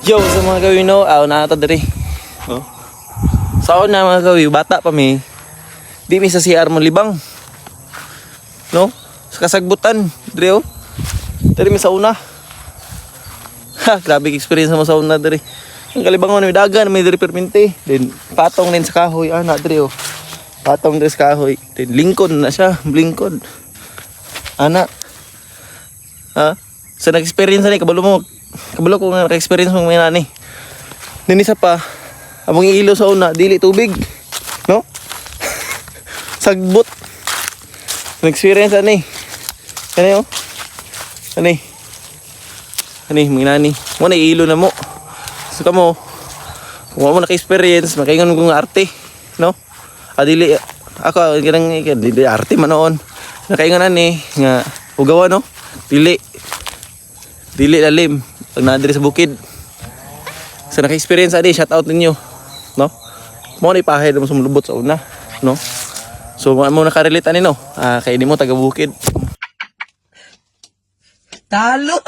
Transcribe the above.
Yo, sa mga gawi no, na ata diri. Oh. Sa na mga gawi, bata pa mi. Di mi sa CR mo libang. No? Sa kasagbutan, diri oh. Diri mi sa una. Ha, grabe experience mo sa una diri. Ang kalibangon may dagan, may diri perminti. Then patong din sa kahoy ana diri oh. Patong din sa kahoy. Then lingkod na siya, lingkod. Ana. Ha? Sa nag-experience ni kabalo mo. Kabalo ko nga naka-experience mo may nani. Then isa pa, among ilo sa una, dili tubig. No? Sagbot. Nag-experience ani. Ano oh? Ani. Ani, mga nani. Mo na ilo na mo. So kamo, kung mo naka-experience, makaingon ko nga arte. No? Dili, ako, dili arte man noon. Nakaingon ani, nga, ugawa no? Dili lalim. Pag nadiri sa bukid. So naka-experience ani, shout out ninyo. No? Mo na ipahay mo sumulubot sa una. No? So mo nakarelate ani no? Kay di mo taga bukid. Talo!